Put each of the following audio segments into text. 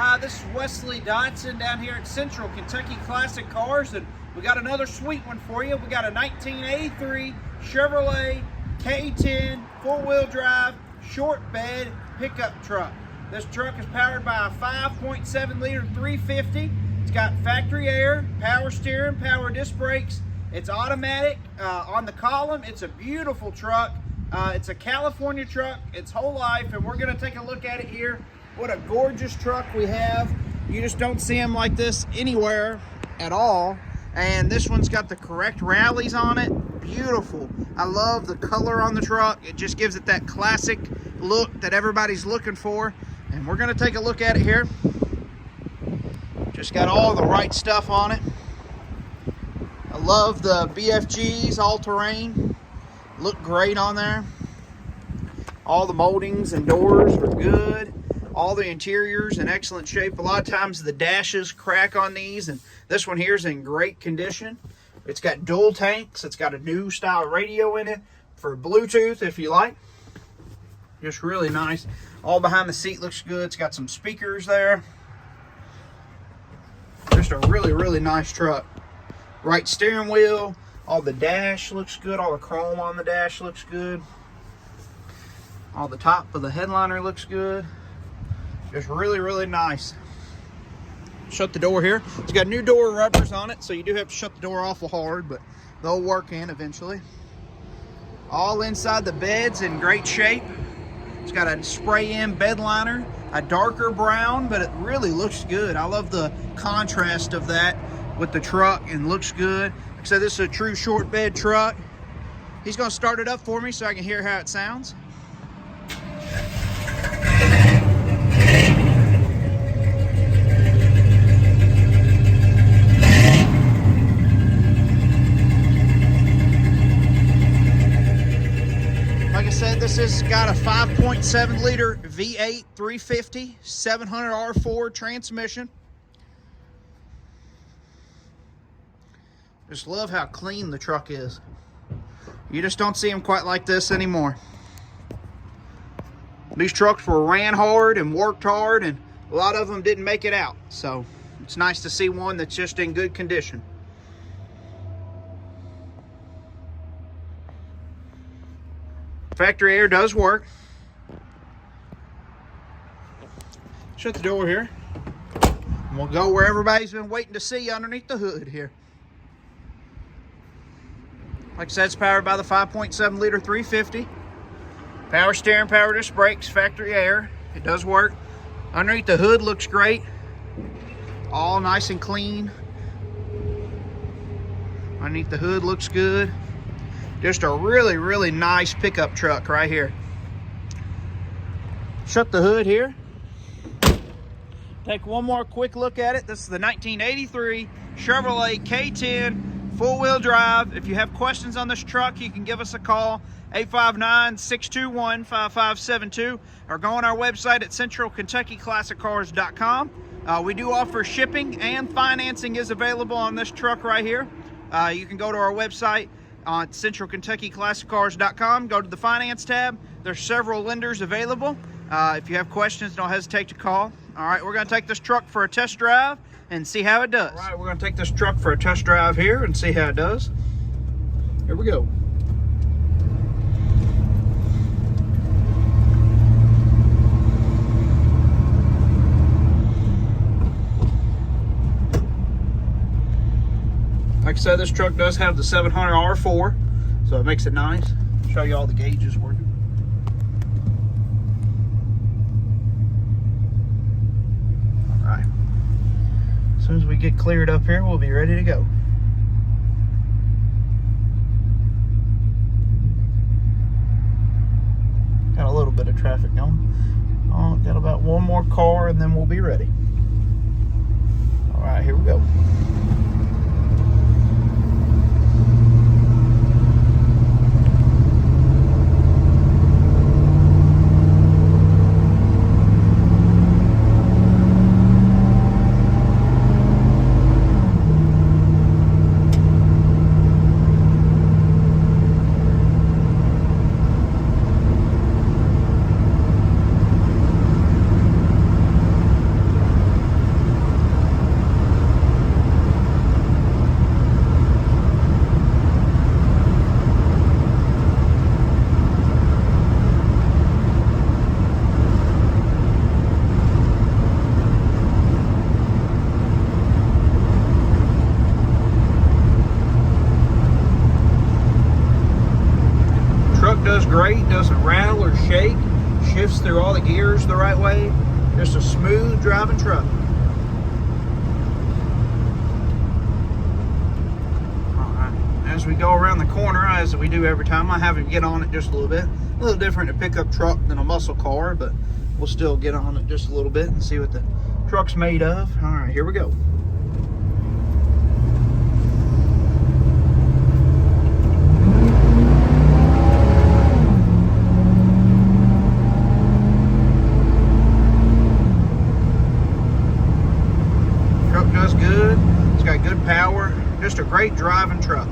Hi, this is Wesley Dodson down here at Central Kentucky Classic Cars, and we got another sweet one for you. We got a 1983 Chevrolet K10 four-wheel drive short bed pickup truck. This truck is powered by a 5.7 liter 350. It's got factory air, power steering, power disc brakes. It's automatic on the column. It's a beautiful truck. It's a California truck, its whole life, and we're going to take a look at it here. What a gorgeous truck we have. You just don't see them like this anywhere at all. And this one's got the correct rallies on it. Beautiful. I love the color on the truck. It just gives it that classic look that everybody's looking for. And we're going to take a look at it here. Just got all the right stuff on it. I love the BFGs, all-terrain. Look great on there. All the moldings and doors are good. All the interiors in excellent shape. A lot of times the dashes crack on these, and this one here is in great condition. It's got dual tanks. It's got a new style radio in it for Bluetooth if you like. Just really nice. All behind the seat looks good. It's got some speakers there. Just a really, really nice truck. Right steering wheel. All the dash looks good. All the chrome on the dash looks good. All the top of the headliner looks good. Just really, really nice. Shut the door here. It's got new door rubbers on it, so you do have to shut the door awful hard, but they'll work in eventually. All inside the bed's in great shape. It's got a spray-in bed liner, a darker brown, but it really looks good. I love the contrast of that with the truck, and looks good. Like I said, this is a true short bed truck. He's going to start it up for me so I can hear how it sounds. This has got a 5.7 liter V8 350 700 R4 transmission. Just love how clean the truck is. You just don't see them quite like this anymore. These trucks were ran hard and worked hard, and a lot of them didn't make it out. So it's nice to see one that's just in good condition. Factory air does work. Shut the door here. And we'll go where everybody's been waiting to see, underneath the hood here. Like I said, it's powered by the 5.7 liter 350. Power steering, power disc brakes, factory air. It does work. Underneath the hood looks great. All nice and clean. Underneath the hood looks good. Just a really, really nice pickup truck right here. Shut the hood here. Take one more quick look at it. This is the 1983 Chevrolet K10 four-wheel drive. If you have questions on this truck, you can give us a call, 859-621-5572, or go on our website at centralkentuckyclassiccars.com. We do offer shipping, and financing is available on this truck right here. You can go to our website on centralkentuckyclassiccars.com. Go to the finance tab. There's several lenders available. If you have questions, don't hesitate to call. All right, we're going to take this truck for a test drive and see how it does. All right, we're going to take this truck for a test drive here and see how it does. Here we go. Like I said, this truck does have the 700 R4, so it makes it nice. Show you all the gauges working. All right. As soon as we get cleared up here, we'll be ready to go. Got a little bit of traffic going. Got about one more car and then we'll be ready. All right, here we go. gets through all the gears the right way. Just a smooth driving truck. As we go around the corner, as we do every time, I have him get on it just a little bit. A little different a pickup truck than a muscle car, but we'll still get on it just a little bit and see what the truck's made of. All right, here we go. Truck does good. It's got good power. Just a great driving truck.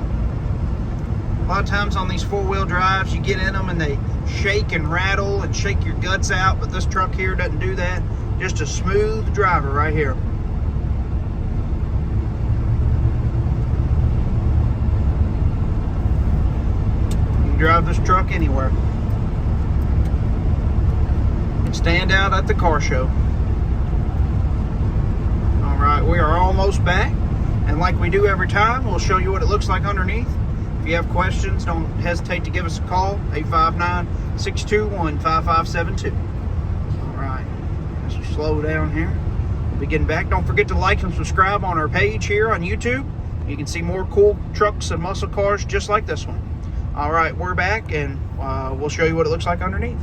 A lot of times on these four-wheel drives, you get in them and they shake and rattle and shake your guts out, but this truck here doesn't do that. Just a smooth driver right here. You can drive this truck anywhere. You can stand out at the car show. All right, we are almost back. And like we do every time, we'll show you what it looks like underneath. If you have questions, don't hesitate to give us a call, 859-621-5572. All right, let's just slow down here. We'll be getting back. Don't forget to like and subscribe on our page here on YouTube. You can see more cool trucks and muscle cars just like this one. All right, we're back, and we'll show you what it looks like underneath.